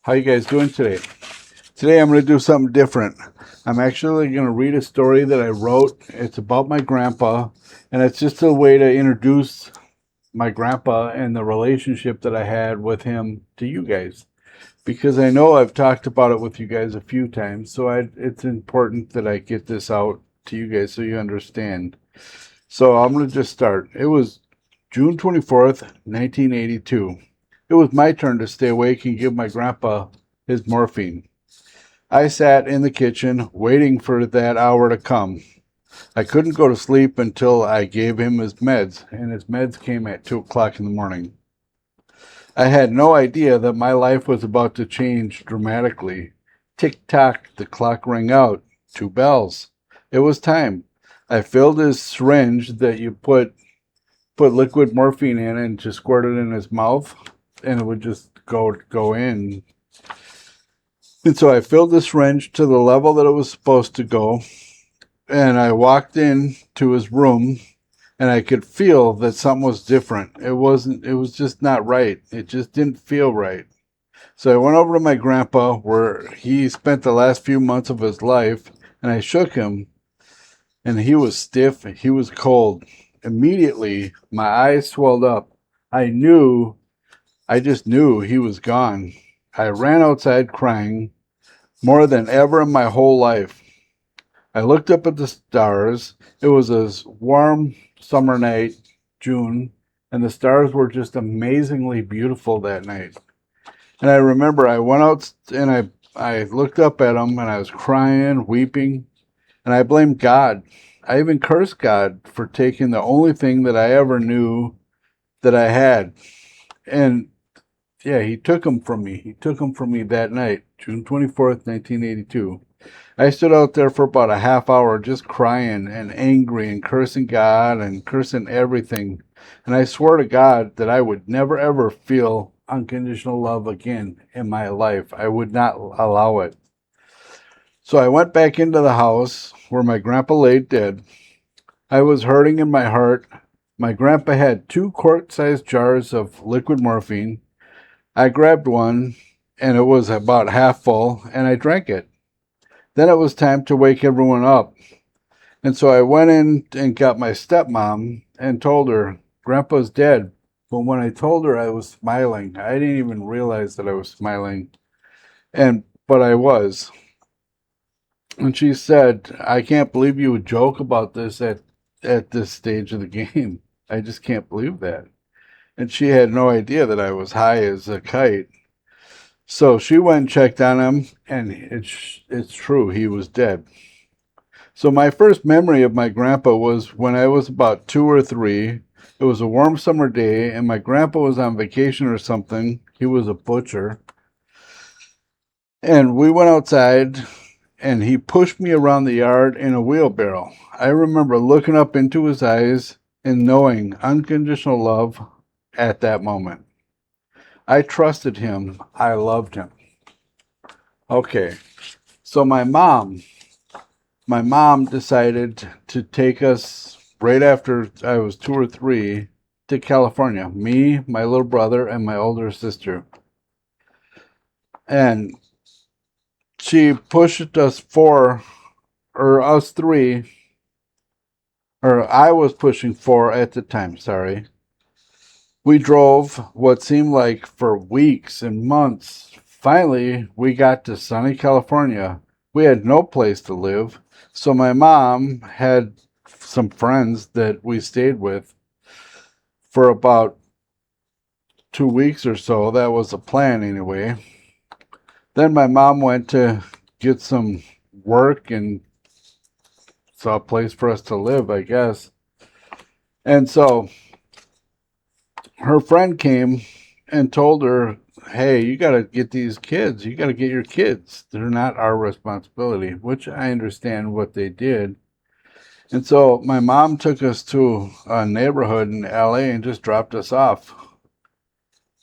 How you guys doing today? Today I'm going to do something different. I'm actually going to read a story that I wrote. It's about my grandpa, and it's just a way to introduce my grandpa and the relationship that I had with him to you guys. Because I know I've talked about it with you guys a few times, so it's important that I get this out to you guys so you understand. So I'm going to just start. It was June 24th, 1982. It was my turn to stay awake and give my grandpa his morphine. I sat in the kitchen waiting for that hour to come. I couldn't go to sleep until I gave him his meds, and his meds came at 2 o'clock in the morning. I had no idea that my life was about to change dramatically. Tick tock, the clock rang out. 2 bells. It was time. I filled his syringe that you put liquid morphine in and just squirt it in his mouth, and it would just go in. And so I filled the syringe to the level that it was supposed to go, and I walked in to his room, and I could feel that something was different. It was just not right. It just didn't feel right. So I went over to my grandpa where he spent the last few months of his life, and I shook him, and he was stiff, he was cold. Immediately, my eyes swelled up. I just knew he was gone. I ran outside crying more than ever in my whole life. I looked up at the stars. It was a warm summer night, June, and the stars were just amazingly beautiful that night. And I remember I went out and I looked up at them and I was crying, weeping, and I blamed God. I even cursed God for taking the only thing that I ever knew that I had. And yeah, he took them from me. He took them from me that night, June 24th, 1982. I stood out there for about a half hour just crying and angry and cursing God and cursing everything. And I swore to God that I would never ever feel unconditional love again in my life. I would not allow it. So I went back into the house where my grandpa lay dead. I was hurting in my heart. My grandpa had 2 quart-sized jars of liquid morphine. I grabbed one, and it was about half full, and I drank it. Then it was time to wake everyone up. And so I went in and got my stepmom and told her, Grandpa's dead. But when I told her, I was smiling. I didn't even realize that I was smiling. But I was. And she said, I can't believe you would joke about this at this stage of the game. I just can't believe that. And she had no idea that I was high as a kite. So she went and checked on him, and it's true, he was dead. So my first memory of my grandpa was when I was about 2 or 3. It was a warm summer day, and my grandpa was on vacation or something. He was a butcher. And we went outside, and he pushed me around the yard in a wheelbarrow. I remember looking up into his eyes and knowing unconditional love at that moment. I trusted him. I loved him. Okay, so my mom decided to take us right after I was 2 or 3 to California. Me, my little brother, and my older sister. And she pushed us 3, or I was pushing 4 at the time, sorry. We drove what seemed like for weeks and months. Finally, we got to sunny California. We had no place to live, so my mom had some friends that we stayed with for about 2 weeks or so. That was the plan anyway. Then my mom went to get some work and saw a place for us to live, I guess. And so her friend came and told her, hey, you got to get these kids. You got to get your kids. They're not our responsibility, which I understand what they did. And so my mom took us to a neighborhood in LA and just dropped us off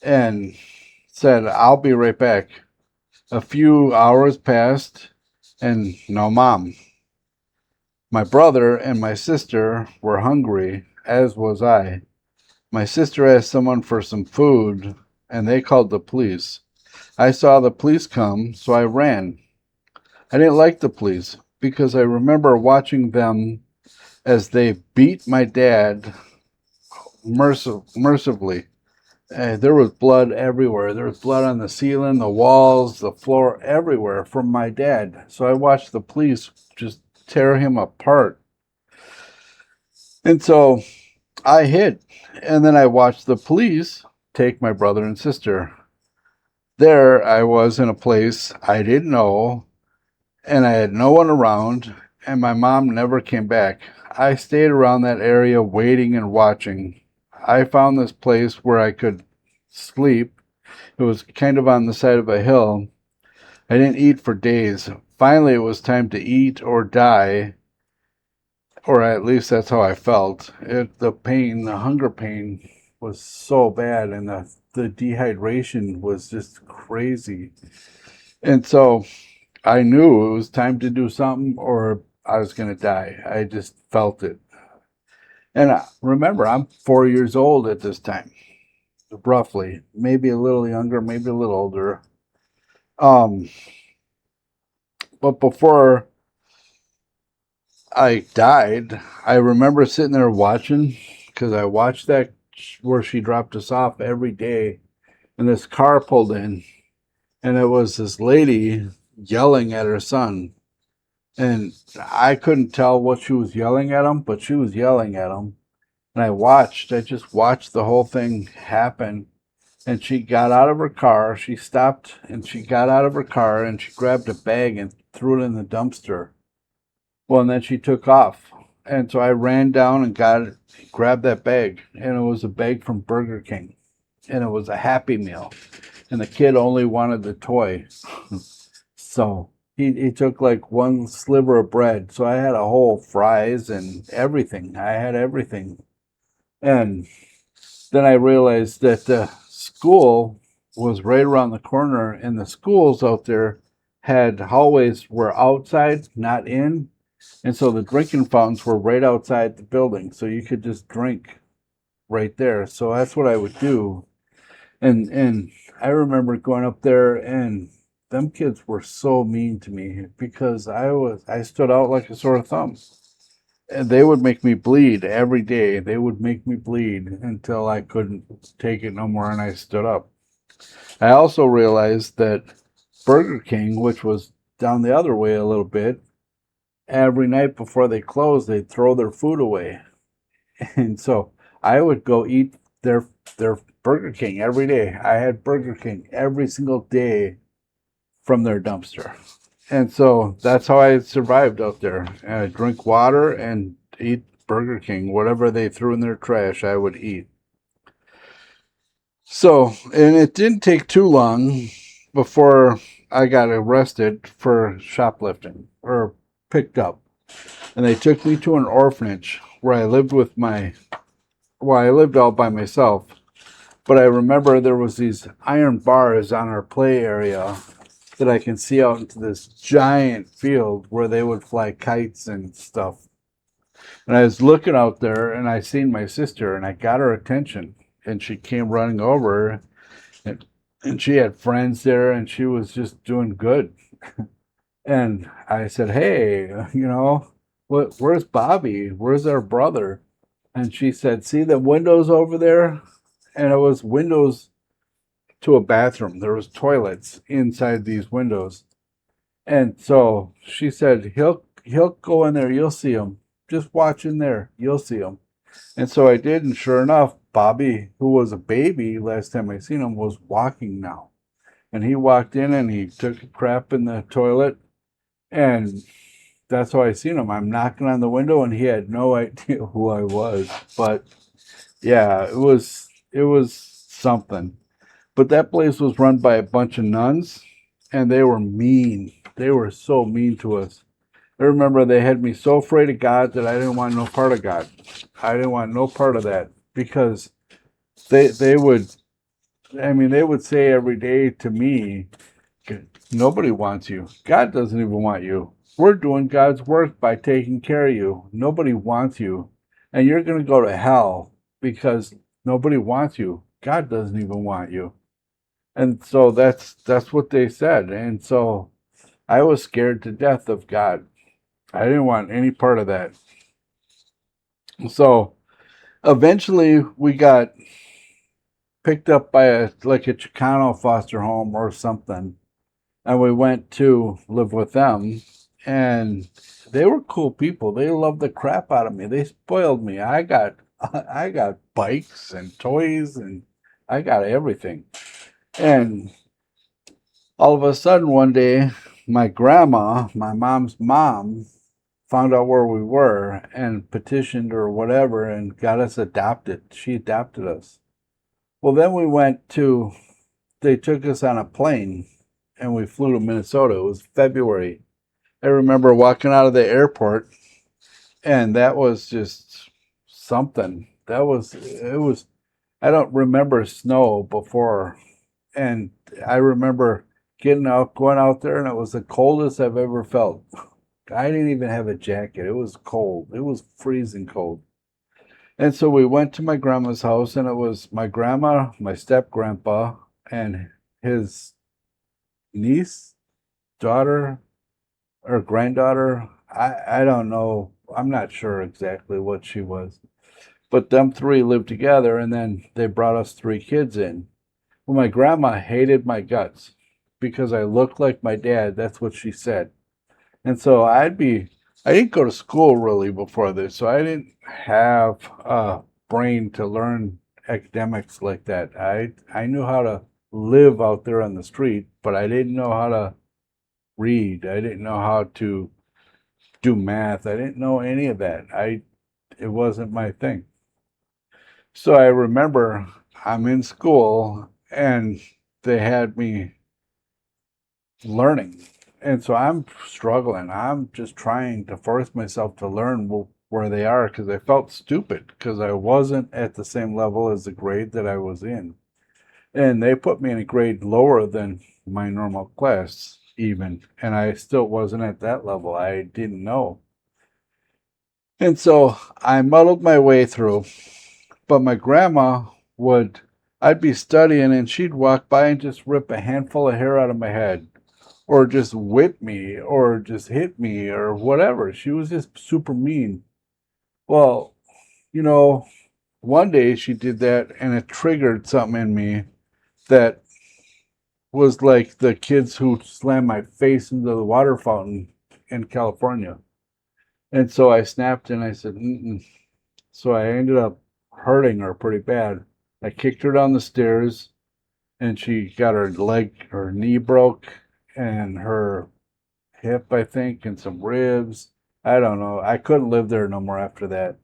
and said, I'll be right back. A few hours passed and no mom. My brother and my sister were hungry, as was I. My sister asked someone for some food, and they called the police. I saw the police come, so I ran. I didn't like the police because I remember watching them as they beat my dad mercifully. There was blood everywhere. There was blood on the ceiling, the walls, the floor, everywhere from my dad. So I watched the police just tear him apart. And so I hid. And then I watched the police take my brother and sister. There I was in a place I didn't know, and I had no one around, and my mom never came back. I stayed around that area waiting and watching. I found this place where I could sleep. It was kind of on the side of a hill. I didn't eat for days. Finally, it was time to eat or die, or at least that's how I felt. The pain, the hunger pain was so bad, and the dehydration was just crazy. And so I knew it was time to do something or I was going to die. I just felt it. And remember, I'm 4 years old at this time, roughly, maybe a little younger, maybe a little older. Um, but before I died, I remember sitting there watching because I watched that where she dropped us off every day. And this car pulled in, and it was this lady yelling at her son. And I couldn't tell what she was yelling at him, but she was yelling at him. And I just watched the whole thing happen. And she got out of her car. She stopped and she got out of her car and she grabbed a bag and threw it in the dumpster. Well, and then she took off. And so I ran down and grabbed that bag. And it was a bag from Burger King. And it was a Happy Meal. And the kid only wanted the toy. So he took like one sliver of bread. So I had a whole fries and everything. I had everything. And then I realized that the school was right around the corner, and the schools out there had hallways were outside, not in. And so the drinking fountains were right outside the building. So you could just drink right there. So that's what I would do. And I remember going up there, and them kids were so mean to me because I stood out like a sore thumb. And they would make me bleed every day. They would make me bleed until I couldn't take it no more and I stood up. I also realized that Burger King, which was down the other way a little bit, every night before they closed, they'd throw their food away. And so I would go eat their Burger King every day. I had Burger King every single day from their dumpster. And so that's how I survived out there. And I'd drink water and eat Burger King. Whatever they threw in their trash, I would eat. So, and it didn't take too long before I got arrested for shoplifting or picked up. And they took me to an orphanage where I lived I lived all by myself. But I remember there was these iron bars on our play area that I can see out into this giant field where they would fly kites and stuff. And I was looking out there and I seen my sister and I got her attention and she came running over and she had friends there and she was just doing good. And I said, "Hey, where's Bobby? Where's our brother?" And she said, "See the windows over there?" And it was windows to a bathroom. There was toilets inside these windows. And so she said, he'll go in there. You'll see him. Just watch in there. You'll see him. And so I did. And sure enough, Bobby, who was a baby last time I seen him, was walking now. And he walked in and he took a crap in the toilet. And that's how I seen him. I'm knocking on the window and he had no idea who I was. But yeah, it was something. But that place was run by a bunch of nuns, and they were mean. They were so mean to us. I remember they had me so afraid of God that I didn't want no part of God. I didn't want no part of that because they would, they would say every day to me, "Nobody wants you. God doesn't even want you. We're doing God's work by taking care of you. Nobody wants you. And you're going to go to hell because nobody wants you. God doesn't even want you." And so that's what they said. And so I was scared to death of God. I didn't want any part of that. So eventually we got picked up by a Chicano foster home or something, and we went to live with them. And they were cool people. They loved the crap out of me. They spoiled me. I got bikes and toys, and I got everything. And all of a sudden one day, my grandma, my mom's mom, found out where we were and petitioned or whatever and got us adopted. She adopted us. Well, then they took us on a plane and we flew to Minnesota. It was February. I remember walking out of the airport, and that was just something. I don't remember snow before. And I remember going out there, and it was the coldest I've ever felt. I didn't even have a jacket. It was cold. It was freezing cold. And so we went to my grandma's house, and it was my grandma, my step grandpa, and his niece, daughter, or granddaughter. I don't know. I'm not sure exactly what she was. But them three lived together, and then they brought us three kids in. Well, my grandma hated my guts because I looked like my dad. That's what she said. And so I didn't go to school really before this, so I didn't have a brain to learn academics like that. I knew how to live out there on the street, but I didn't know how to read. I didn't know how to do math. I didn't know any of that. It wasn't my thing. So I remember I'm in school and they had me learning. And so I'm struggling. I'm just trying to force myself to learn where they are because I felt stupid because I wasn't at the same level as the grade that I was in. And they put me in a grade lower than my normal class, even. And I still wasn't at that level. I didn't know. And so I muddled my way through. But my grandma would, I'd be studying and she'd walk by and just rip a handful of hair out of my head or just whip me or just hit me or whatever. She was just super mean. Well, you know, one day she did that and it triggered something in me that was like the kids who slammed my face into the water fountain in California. And so I snapped and I said, mm-mm. So I ended up hurting her pretty bad. I kicked her down the stairs and she got her knee broke and her hip, I think, and some ribs. I don't know. I couldn't live there no more after that.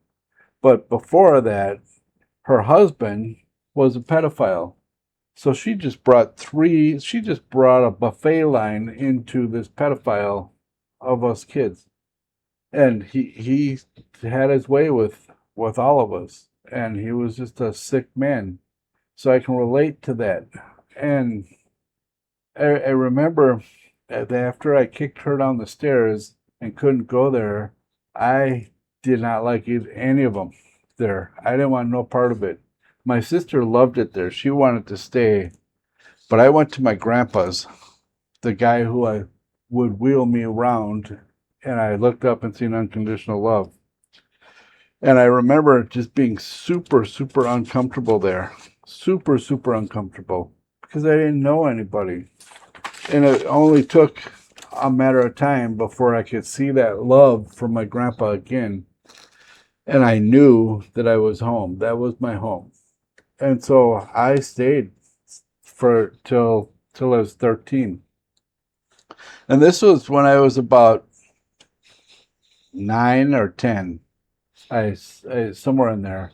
But before that, her husband was a pedophile. So she just brought a buffet line into this pedophile of us kids. And he had his way with all of us. And he was just a sick man. So I can relate to that. And I remember that after I kicked her down the stairs and couldn't go there, I did not like any of them there. I didn't want no part of it. My sister loved it there. She wanted to stay. But I went to my grandpa's, the guy who I would wheel me around, and I looked up and seen unconditional love. And I remember just being super, super uncomfortable there. Super, super uncomfortable because I didn't know anybody. And it only took a matter of time before I could see that love from my grandpa again. And I knew that I was home. That was my home. And so I stayed for till I was 13. And this was when I was about 9 or 10. I somewhere in there.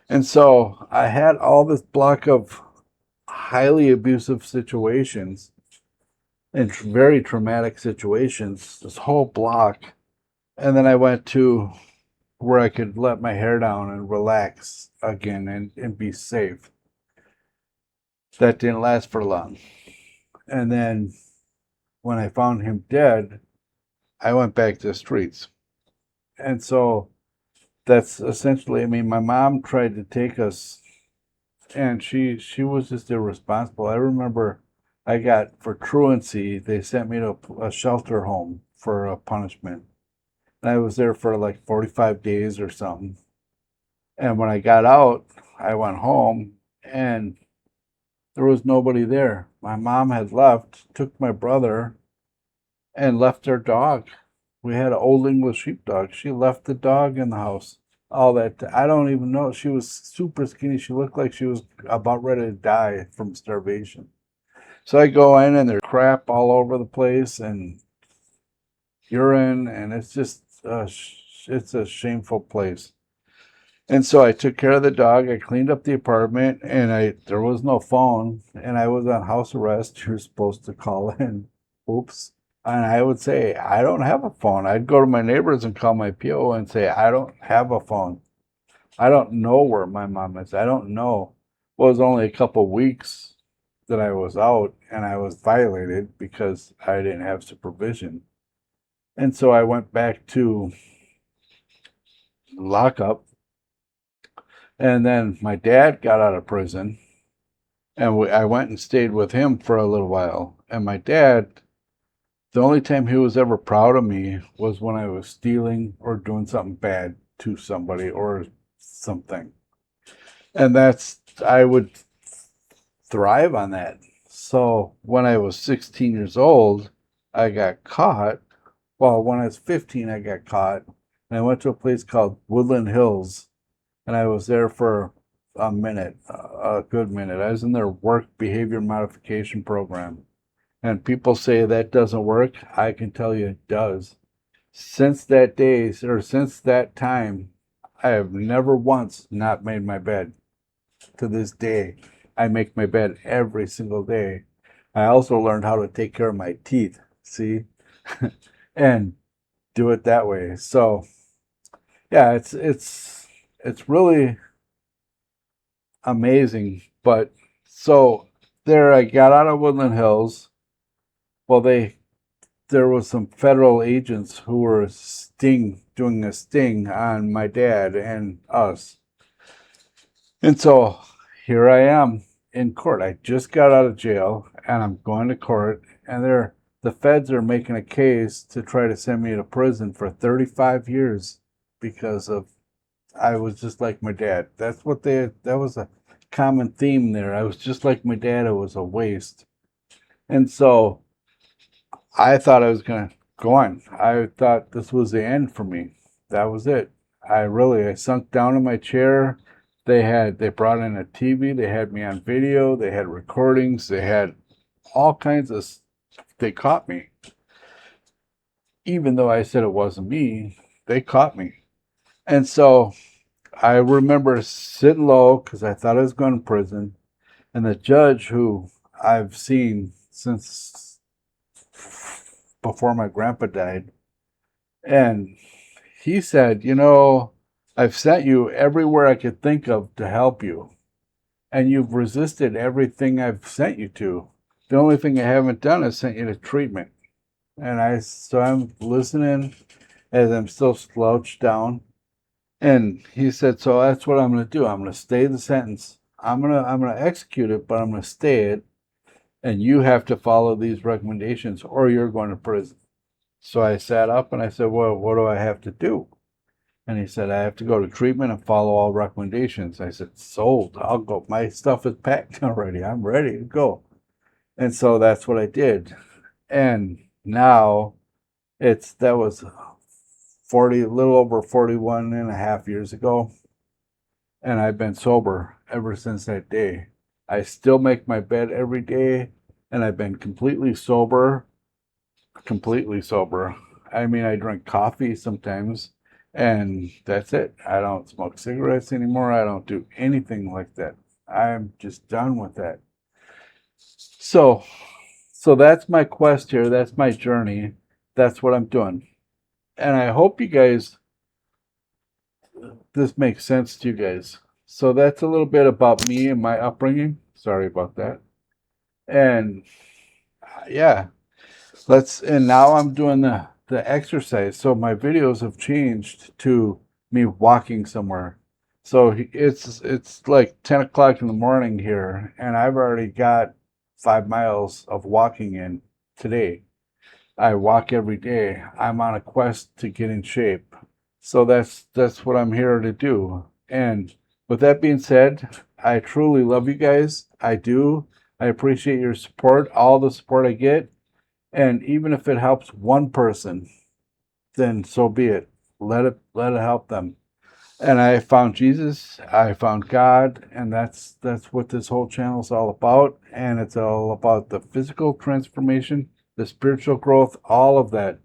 And so I had all this block of highly abusive situations and very traumatic situations, this whole block. And then I went to where I could let my hair down and relax again and be safe. That didn't last for long. And then when I found him dead, I went back to the streets. And so that's essentially, I mean, my mom tried to take us and she was just irresponsible. I remember I got for truancy, they sent me to a shelter home for a punishment. And I was there for like 45 days or something. And when I got out, I went home and there was nobody there. My mom had left, took my brother, and left their dog. We had an old English sheepdog. She left the dog in the house. All that I don't even know. She was super skinny. She looked like she was about ready to die from starvation. So I go in and there's crap all over the place and urine, and it's just it's a shameful place. And so I took care of the dog. I cleaned up the apartment, and I there was no phone, and I was on house arrest. You're supposed to call in. Oops. And I would say, I don't have a phone. I'd go to my neighbors and call my PO and say, I don't have a phone. I don't know where my mom is. I don't know. Well, it was only a couple weeks that I was out and I was violated because I didn't have supervision. And so I went back to lockup. And then my dad got out of prison and I went and stayed with him for a little while. And my dad, the only time he was ever proud of me was when I was stealing or doing something bad to somebody or something. And I would thrive on that. So when I was 16 years old, I got caught. Well, when I was 15, I got caught. And I went to a place called Woodland Hills. And I was there for a minute, a good minute. I was in their work behavior modification program. And people say that doesn't work. I can tell you it does. Since that day, or since that time, I have never once not made my bed. To this day, I make my bed every single day. I also learned how to take care of my teeth, see, and do it that way. So, yeah, it's really amazing. But so there, I got out of Woodland Hills. Well, there was some federal agents who were doing a sting on my dad and us. And so here I am in court. I just got out of jail and I'm going to court and the feds are making a case to try to send me to prison for 35 years because of I was just like my dad. That was a common theme there. I was just like my dad. It was a waste. And so I thought I was going to go on. I thought this was the end for me. That was it. I sunk down in my chair. They brought in a TV. They had me on video. They had recordings. They had all kinds of, they caught me. Even though I said it wasn't me, they caught me. And so I remember sitting low because I thought I was going to prison. And the judge, who I've seen since before my grandpa died, and he said, I've sent you everywhere I could think of to help you, and you've resisted everything I've sent you to. The only thing I haven't done is sent you to treatment. So I'm listening as I'm still slouched down. And he said, so that's what I'm going to do. I'm going to stay the sentence. I'm going to execute it, but I'm going to stay it. And you have to follow these recommendations or you're going to prison. So I sat up and I said, well, what do I have to do? And he said, I have to go to treatment and follow all recommendations. I said, sold. I'll go. My stuff is packed already. I'm ready to go. And so that's what I did. And now that was 40, a little over 41 and a half years ago. And I've been sober ever since that day. I still make my bed every day, and I've been completely sober. Completely sober. I mean, I drink coffee sometimes, and that's it. I don't smoke cigarettes anymore. I don't do anything like that. I'm just done with that. So that's my quest here. That's my journey. That's what I'm doing. And I hope this makes sense to you guys. So that's a little bit about me and my upbringing. Sorry about that. And yeah, and now I'm doing the exercise. So my videos have changed to me walking somewhere. So it's like 10 o'clock in the morning here, and I've already got 5 miles of walking in today. I walk every day. I'm on a quest to get in shape. So that's what I'm here to do. And with that being said, I truly love you guys. I do. I appreciate your support, all the support I get. And even if it helps one person, then so be it. Let it help them. And I found Jesus, I found God, and that's what this whole channel is all about. And it's all about the physical transformation, the spiritual growth, all of that.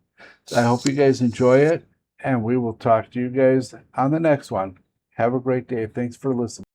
I hope you guys enjoy it, and we will talk to you guys on the next one. Have a great day. Thanks for listening.